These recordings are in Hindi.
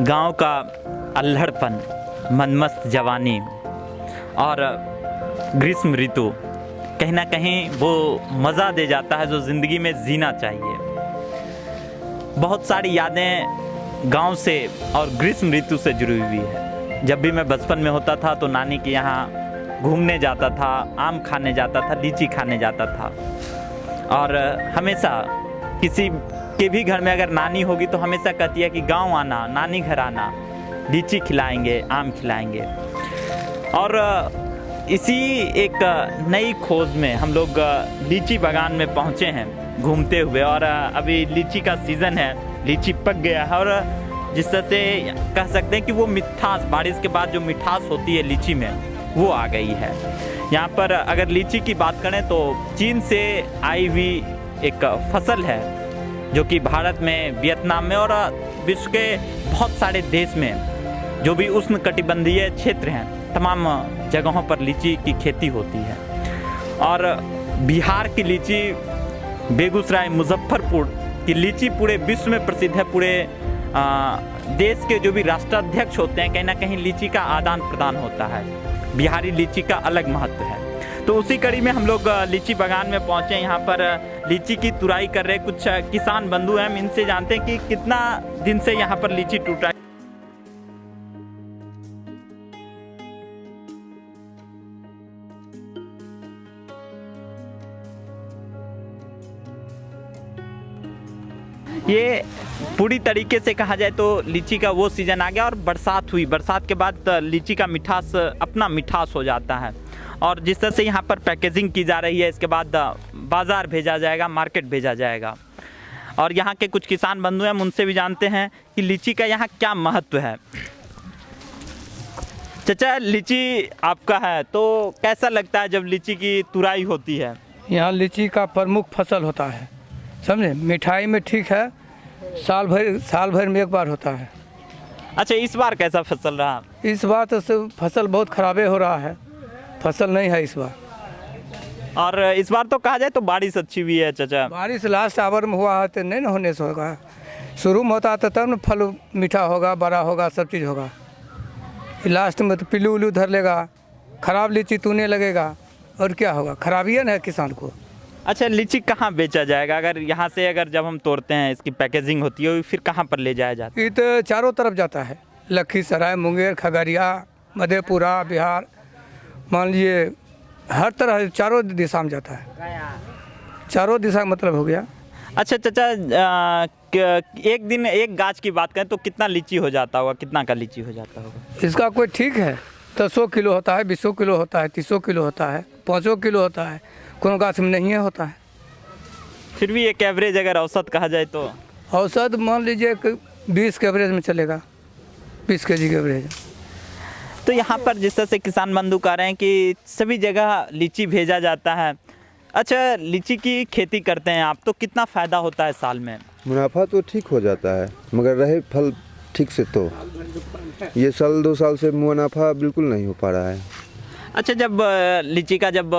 गांव का अल्हड़पन, मनमस्त जवानी और ग्रीष्म ऋतु कहीं ना कहीं वो मज़ा दे जाता है जो ज़िंदगी में जीना चाहिए। बहुत सारी यादें गांव से और ग्रीष्म ऋतु से जुड़ी हुई है। जब भी मैं बचपन में होता था तो नानी के यहाँ घूमने जाता था, आम खाने जाता था, लीची खाने जाता था। और हमेशा किसी के भी घर में अगर नानी होगी तो हमेशा कहती है कि गांव आना, नानी घर आना, लीची खिलाएंगे, आम खिलाएंगे। और इसी एक नई खोज में हम लोग लीची बागान में पहुंचे हैं घूमते हुए। और अभी लीची का सीज़न है, लीची पक गया है और जिस तरह से कह सकते हैं कि वो मिठास, बारिश के बाद जो मिठास होती है लीची में, वो आ गई है। यहाँ पर अगर लीची की बात करें तो चीन से आई हुई एक फसल है जो कि भारत में, वियतनाम में और विश्व के बहुत सारे देश में जो भी उष्णकटिबंधीय क्षेत्र हैं, तमाम जगहों पर लीची की खेती होती है। और बिहार की लीची, बेगूसराय, मुजफ्फरपुर की लीची पूरे विश्व में प्रसिद्ध है। पूरे देश के जो भी राष्ट्राध्यक्ष होते हैं, कहीं ना कहीं लीची का आदान प्रदान होता है। बिहारी लीची का अलग महत्व है। तो उसी कड़ी में हम लोग लीची बागान में पहुंचे। यहाँ पर लीची की तुराई कर रहे कुछ किसान बंधु हैं। हम इनसे जानते हैं कि कितना दिन से यहाँ पर लीची टूटा है। ये पूरी तरीके से कहा जाए तो लीची का वो सीज़न आ गया और बरसात हुई। बरसात के बाद लीची का मिठास अपना मिठास हो जाता है। और जिस तरह से यहाँ पर पैकेजिंग की जा रही है, इसके बाद बाज़ार भेजा जाएगा, मार्केट भेजा जाएगा। और यहाँ के कुछ किसान बंधु हैं, हम उनसे भी जानते हैं कि लीची का यहाँ क्या महत्व है। चाचा, लीची आपका है तो कैसा लगता है जब लीची की तुराई होती है? यहाँ लीची का प्रमुख फसल होता है, समझे। मिठाई में ठीक है, साल भर में एक बार होता है। अच्छा, इस बार कैसा फसल रहा? इस बार तो फसल बहुत खराबे हो रहा है, फसल नहीं है इस बार। और इस बार तो कहा जाए तो बारिश अच्छी हुई है चाचा। बारिश लास्ट आवर में हुआ है तो नहीं ना होने से होगा। शुरू में होता तो तब न फल मीठा होगा, बड़ा होगा, सब चीज़ होगा। लास्ट में तो पिल्लू उल्लू धर लेगा, ख़राब लीची तूने लगेगा और क्या होगा, खराबियन है किसान को। अच्छा, लीची कहाँ बेचा जाएगा? अगर यहाँ से अगर जब हम तोड़ते हैं, इसकी पैकेजिंग होती है, फिर कहाँ पर ले जाया जाता है? ये तो चारों तरफ जाता है, लखीसराय, मुंगेर, खगड़िया, मधेपुरा, बिहार, मान लीजिए हर तरह चारों दिशा में जाता है। चारों दिशा मतलब हो गया। अच्छा चाचा, एक दिन एक गाछ की बात करें तो कितना लीची हो जाता होगा, कितना का लीची हो जाता होगा? इसका कोई ठीक है, 10 किलो होता है, 20 किलो होता है, 30 किलो होता है, 5 किलो होता है, कोनो गाछ में नहीं होता है। फिर भी एक एवरेज अगर औसत कहा जाए तो? औसत मान लीजिए 20 के एवरेज में चलेगा, 20 kg के एवरेज। तो यहाँ पर जिस तरह से किसान बंधु कह रहे हैं कि सभी जगह लीची भेजा जाता है। अच्छा, लीची की खेती करते हैं आप तो कितना फ़ायदा होता है साल में? मुनाफा तो ठीक हो जाता है, मगर रहे फल ठीक से तो ये साल 2 साल से मुनाफा बिल्कुल नहीं हो पा रहा है। अच्छा, जब लीची का जब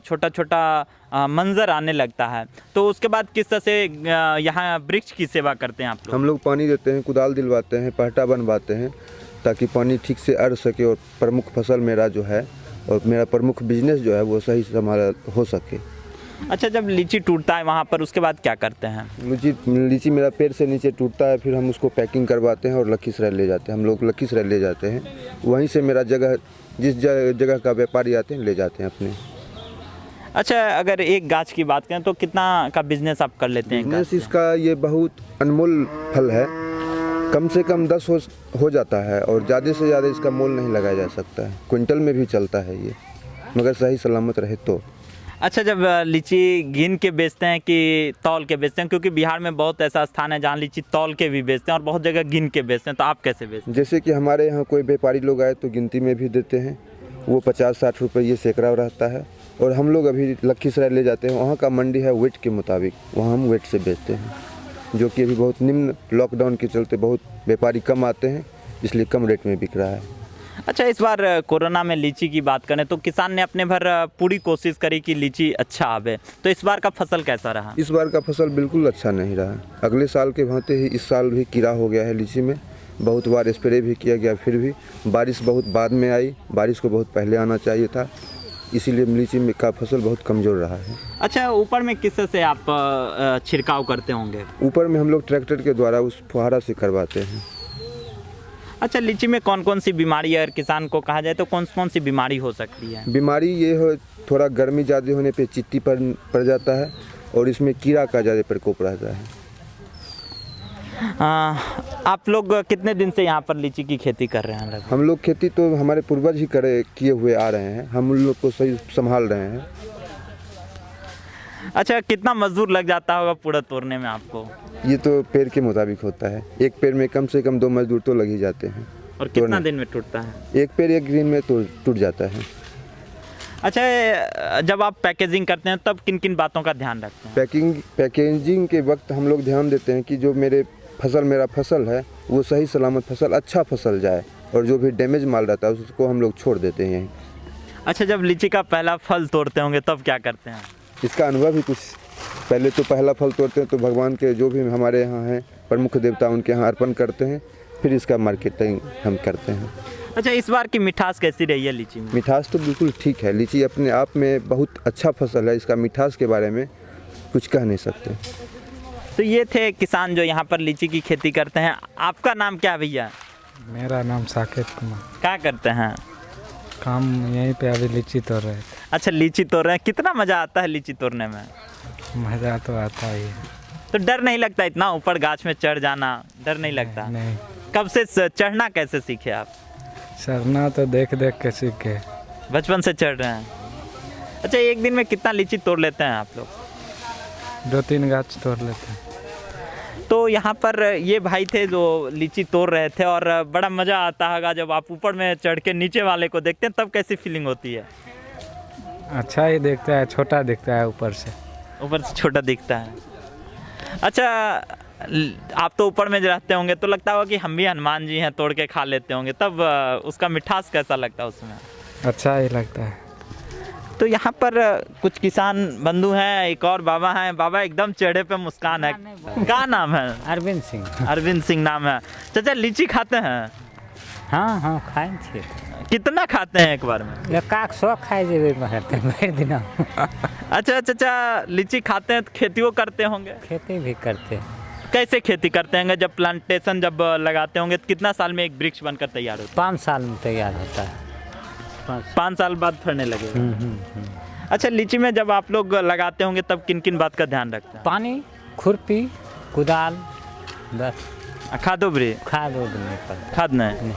छोटा छोटा मंजर आने लगता है तो उसके बाद किस तरह से यहाँ वृक्ष की सेवा करते हैं आप लोग? हम लोग पानी देते हैं, कुदाल दिलवाते हैं, पहटा बनवाते हैं ताकि पानी ठीक से अड़ सके और प्रमुख फसल मेरा जो है और मेरा प्रमुख बिजनेस जो है वो सही से हमारा हो सके। अच्छा, जब लीची टूटता है वहाँ पर उसके बाद क्या करते हैं? लीची मेरा पेड़ से नीचे टूटता है, फिर हम उसको पैकिंग करवाते हैं और लखीसराय ले जाते हैं। हम लोग लखीसराय ले जाते हैं, वहीं से मेरा जगह, जिस जगह का व्यापारी आते हैं ले जाते हैं अपने। अच्छा, अगर एक गाछ की बात करें तो कितना का बिजनेस आप कर लेते हैं? बिजनेस इसका ये बहुत अनमोल फल है, कम से कम 10 हो जाता है और ज़्यादा से ज़्यादा इसका मोल नहीं लगाया जा सकता है। क्विंटल में भी चलता है ये, मगर सही सलामत रहे तो। अच्छा, जब लीची गिन के बेचते हैं कि तौल के बेचते हैं? क्योंकि बिहार में बहुत ऐसा स्थान है जहाँ लीची तौल के भी बेचते हैं और बहुत जगह गिन के बेचते हैं, तो आप कैसे बेचते हैं? जैसे कि हमारे यहाँ कोई व्यापारी लोग आए तो गिनती में भी देते हैं, वो 50-60 रुपये ये सैकड़ा रहता है। और हम लोग अभी लखीसराय ले जाते हैं, वहाँ का मंडी है वेट के मुताबिक, वहाँ हम वेट से बेचते हैं, जो कि अभी बहुत निम्न, लॉकडाउन के चलते बहुत व्यापारी कम आते हैं, इसलिए कम रेट में बिक रहा है। अच्छा, इस बार कोरोना में लीची की बात करें तो किसान ने अपने भर पूरी कोशिश करी कि लीची अच्छा आवे, तो इस बार का फसल कैसा रहा? इस बार का फसल बिल्कुल अच्छा नहीं रहा। अगले साल के भांति ही इस साल भी कीड़ा हो गया है लीची में। बहुत बार स्प्रे भी किया गया, फिर भी बारिश बहुत बाद में आई। बारिश को बहुत पहले आना चाहिए था, इसीलिए लीची में का फसल बहुत कमज़ोर रहा है। अच्छा, ऊपर में किससे से आप छिड़काव करते होंगे? ऊपर में हम लोग ट्रैक्टर के द्वारा उस फुहारा से करवाते हैं। अच्छा, लीची में कौन कौन सी बीमारी है, अगर किसान को कहा जाए तो कौन कौन सी बीमारी हो सकती है? बीमारी ये हो, थोड़ा गर्मी ज़्यादा होने पे चित्ती पड़ जाता है और इसमें कीड़ा का ज़्यादा प्रकोप रहता है। आप लोग कितने दिन से यहाँ पर लीची की खेती कर रहे हैं लगभग? हम लोग खेती तो हमारे पूर्वज ही किए हुए आ रहे हैं, हम उन लोग को सही संभाल रहे हैं। अच्छा, कितना मजदूर लग जाता होगा पूरा तोड़ने में आपको? ये तो पेड़ के मुताबिक होता है। एक पेड़ में कम से कम 2 मजदूर तो लग ही जाते हैं। और कितना दिन में टूटता है? एक पेड़ एक दिन में टूट जाता है। अच्छा, जब आप पैकेजिंग करते हैं तब किन किन बातों का ध्यान रखते हैं? पैकेजिंग के वक्त हम लोग ध्यान देते हैं कि जो मेरा फसल है वो सही सलामत फसल, अच्छा फसल जाए, और जो भी डैमेज माल रहता है उसको हम लोग छोड़ देते हैं यहीं। अच्छा, जब लीची का पहला फल तोड़ते होंगे तब क्या करते हैं? इसका अनुभव ही कुछ, पहले तो पहला फल तोड़ते हैं तो भगवान के जो भी हमारे यहाँ हैं प्रमुख देवता उनके यहाँ अर्पण करते हैं, फिर इसका मार्केटिंग हम करते हैं। अच्छा, इस बार की मिठास कैसी रही है लीची में? मिठास तो बिल्कुल ठीक है। लीची अपने आप में बहुत अच्छा फसल है, इसका मिठास के बारे में कुछ कह नहीं सकते। तो ये थे किसान जो यहाँ पर लीची की खेती करते हैं। आपका नाम क्या है भैया? मेरा नाम साकेत कुमार। क्या करते हैं? काम यहीं पे अभी लीची तोड़ रहे थे। अच्छा, लीची तोड़ रहे हैं। कितना मज़ा आता है लीची तोड़ने में? मज़ा तो आता ही है। तो डर नहीं लगता इतना ऊपर गाछ में चढ़ जाना? डर नहीं लगता? नहीं, कब से चढ़ना कैसे सीखे आप? चढ़ना तो देख देख के सीखे। बचपन से चढ़ रहे हैं। अच्छा, एक दिन में कितना लीची तोड़ लेते हैं आप लोग? 2-3 गाछ तोड़ लेते हैं। तो यहाँ पर ये भाई थे जो लीची तोड़ रहे थे, और बड़ा मज़ा आता होगा जब आप ऊपर में चढ़ के नीचे वाले को देखते हैं, तब कैसी फीलिंग होती है? अच्छा ही दिखता है, छोटा दिखता है ऊपर से छोटा दिखता है। अच्छा, आप तो ऊपर में रहते होंगे तो लगता होगा कि हम भी हनुमान जी हैं, तोड़ के खा लेते होंगे, तब उसका मिठास कैसा लगता है उसमें? अच्छा ही लगता है। तो यहाँ पर कुछ किसान बंधु हैं, एक और बाबा हैं। बाबा एकदम चेहरे पे मुस्कान है। क्या नाम है? अरविंद सिंह। अरविंद सिंह नाम है। चाचा, लीची खाते हैं? हाँ हाँ, खाए थे। कितना खाते हैं एक बार में? 100 खाए जेबे भर दिन। अच्छा चाचा, लीची खाते हैं तो खेतियों करते होंगे? खेती भी करते हैं। कैसे खेती करते होंगे? जब प्लांटेशन जब लगाते होंगे तो कितना साल में एक वृक्ष बनकर तैयार होता है? 5 साल में तैयार होता है। 5 साल बाद फलने लगेगा। अच्छा, लीची में जब आप लोग लगाते होंगे तब किन किन बात का ध्यान रखते हैं? पानी, खुरपी, कुदाल, बस। खादो भी? खाद उद नहीं पड़ता। खाद नहीं?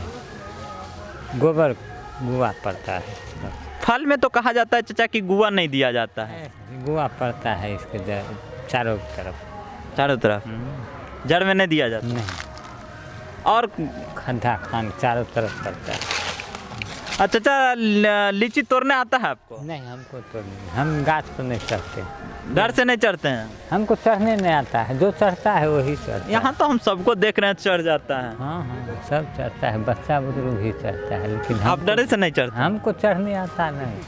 गोबर गुआ पड़ता है बस। फल में तो कहा जाता है चाचा कि गुआ नहीं दिया जाता है। गुआ पड़ता है इसके चारों तरफ। चारों तरफ? जड़ में नहीं दिया जाता? नहीं, और खड्डा खान चारों तरफ पड़ता है। अच्छा चाचा, लीची तोड़ने आता है आपको? नहीं, हमको तो नहीं, हम गाछ पर नहीं चढ़ते। डर से नहीं चढ़ते हैं? हमको चढ़ने नहीं आता है, जो चढ़ता है वही चढ़ता है। यहाँ तो हम सबको देख रहे हैं चढ़ जाता है। हाँ हाँ, सब चढ़ता है, बच्चा बुजुर्ग भी चढ़ता है, लेकिन आप डरे से नहीं चढ़ते? हमको चढ़ने आता नहीं।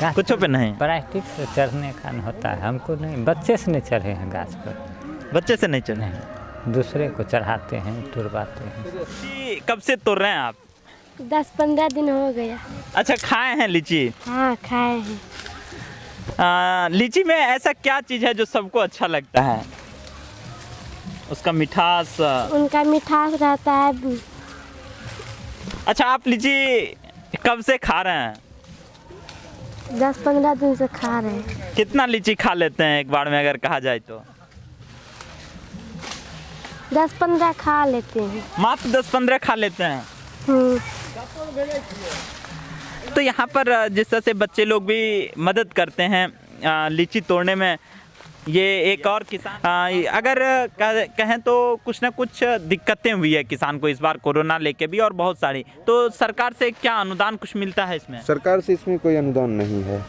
गाछ कुछों पे नहीं? प्लास्टिक से चढ़ने का होता है, हमको नहीं। बच्चे से नहीं चढ़े हैं गाछ पर। बच्चे से नहीं चढ़े? नहीं, दूसरे को चढ़ाते हैं, तुड़वाते हैं। लीची कब से तोड़ रहे हैं आप? 10-15 दिन हो गया। अच्छा, खाए हैं लीची? हाँ, खाए हैं। लीची में ऐसा क्या चीज़ है जो सबको अच्छा लगता है? उसका मिठास? उनका मिठास रहता है। अच्छा, आप लीची कब से खा रहे हैं? 10-15 दिन से खा रहे हैं। कितना लीची खा लेते हैं एक बार में अगर कहा जाए तो? 10-15 खा लेते हैं। मात्र 10-15 खा लेते हैं? तो यहाँ पर जिस तरह से बच्चे लोग भी मदद करते हैं लीची तोड़ने में, ये एक और किसान अगर कहें तो कुछ ना कुछ दिक्कतें हुई है किसान को इस बार कोरोना लेके भी, और बहुत सारी। तो सरकार से क्या अनुदान कुछ मिलता है इसमें? सरकार से इसमें कोई अनुदान नहीं है।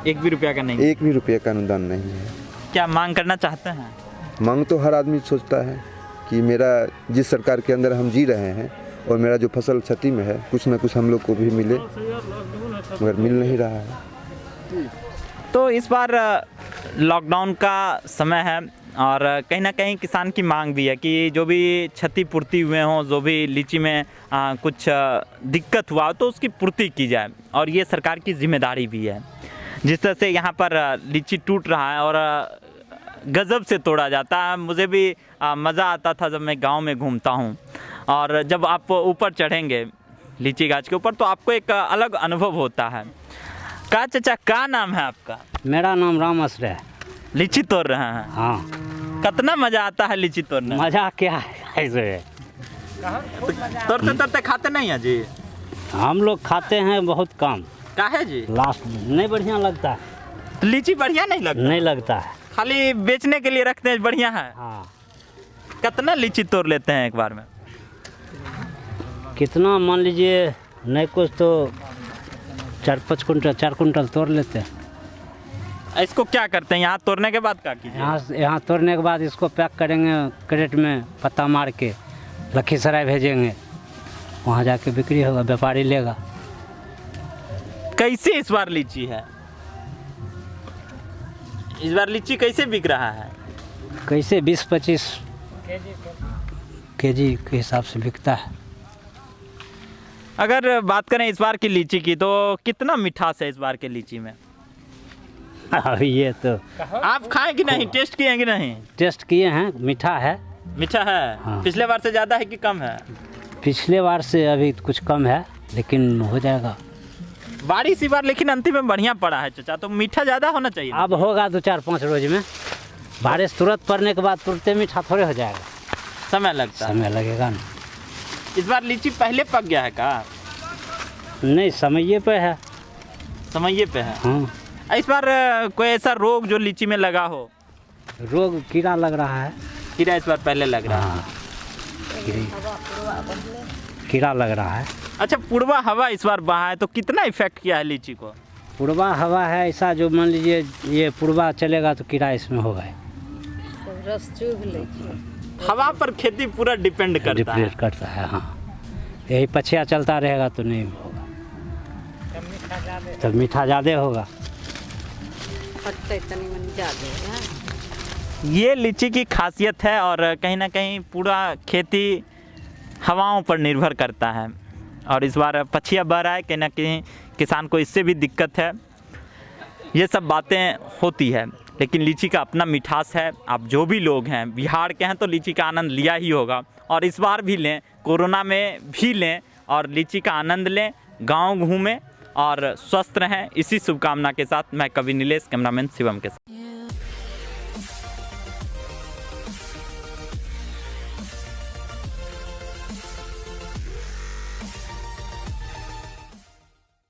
1 भी रुपया का नहीं? 1 भी रुपये का अनुदान नहीं है। क्या मांग करना चाहते हैं? मांग तो हर आदमी सोचता है कि मेरा जिस सरकार के अंदर हम जी रहे हैं और मेरा जो फसल क्षति में है कुछ ना कुछ हम लोग को भी मिले, मगर मिल नहीं रहा है। तो इस बार लॉकडाउन का समय है और कहीं ना कहीं किसान की मांग भी है कि जो भी क्षतिपूर्ति हुए हों, जो भी लीची में कुछ दिक्कत हुआ हो तो उसकी पूर्ति की जाए, और ये सरकार की जिम्मेदारी भी है। जिस तरह से यहाँ पर लीची टूट रहा है और गज़ब से तोड़ा जाता है, मुझे भी मज़ा आता था जब मैं गांव में घूमता हूँ, और जब आप ऊपर चढ़ेंगे लीची गाछ के ऊपर तो आपको एक अलग अनुभव होता है। का चाचा, का नाम है आपका? मेरा नाम राम आश्रय है। लीची तोड़ रहे हैं? हाँ। कितना मजा आता है लीची तोड़ने में? मजा क्या है ऐसे? तोड़ते तोड़ते खाते नहीं है जी? हम लोग खाते हैं बहुत कम। काहे जी? लास्ट नहीं बढ़िया लगता है। तो लीची बढ़िया नहीं लगता? नहीं लगता है। खाली बेचने के लिए रखते हैं, बढ़िया है। हाँ। कितना लीची तोड़ लेते हैं एक बार में? कितना मान लीजिए, नहीं कुछ तो 4-5 कुंटल 4 कुंटल तोड़ लेते हैं। इसको क्या करते हैं यहाँ तोड़ने के बाद? क्या कीजिए? यहाँ तोड़ने के बाद इसको पैक करेंगे क्रेट में, पत्ता मार के लखीसराय भेजेंगे, वहाँ जाके बिक्री होगा, व्यापारी लेगा। कैसे इस बार लीची है? इस बार लीची कैसे बिक रहा है? कैसे 20-25 केजी के हिसाब से बिकता है। अगर बात करें इस बार की लीची की तो कितना मिठास है इस बार के लीची में? ये तो आप खाएं कि नहीं, टेस्ट किए कि नहीं? टेस्ट किए हैं, मीठा है। मीठा है? हाँ। पिछले बार से ज़्यादा है कि कम है? पिछले बार से अभी कुछ कम है, लेकिन हो जाएगा। बारिश इस बार लेकिन अंतिम में बढ़िया पड़ा है चाचा, तो मीठा ज़्यादा होना चाहिए। अब होगा 2-4-5 रोज में। बारिश तुरंत पड़ने के बाद तुरंत मीठा थोड़े हो जाएगा, समय लगता है। समय लगेगा ना। इस बार लीची पहले पक गया है का? नहीं, समय पे है। समय पे है? हाँ। इस बार कोई ऐसा रोग जो लीची में लगा हो? रोग कीड़ा लग रहा है। कीड़ा इस बार पहले लग रहा है? हाँ, कीड़ा लग रहा है। अच्छा, पूर्वा हवा इस बार बहा है तो कितना इफेक्ट किया है लीची को? पूर्वा हवा है ऐसा, जो मान लीजिए ये पूर्वा चलेगा तो कीड़ा इसमें होगा। हवा पर खेती पूरा डिपेंड करता है। डिपेंड करता है। हाँ, यही पछिया चलता रहेगा तो नहीं होगा, तब मीठा ज़्यादा होगा। ये लीची की खासियत है और कहीं ना कहीं पूरा खेती हवाओं पर निर्भर करता है, और इस बार पछिया बह रहा है, कहीं ना कहीं किसान को इससे भी दिक्कत है। ये सब बातें होती है, लेकिन लीची का अपना मिठास है। आप जो भी लोग हैं बिहार के हैं तो लीची का आनंद लिया ही होगा, और इस बार भी लें, कोरोना में भी लें और लीची का आनंद लें, गांव घूमें और स्वस्थ रहें। इसी शुभकामना के साथ मैं कवि नीलेश, कैमरामैन शिवम के साथ।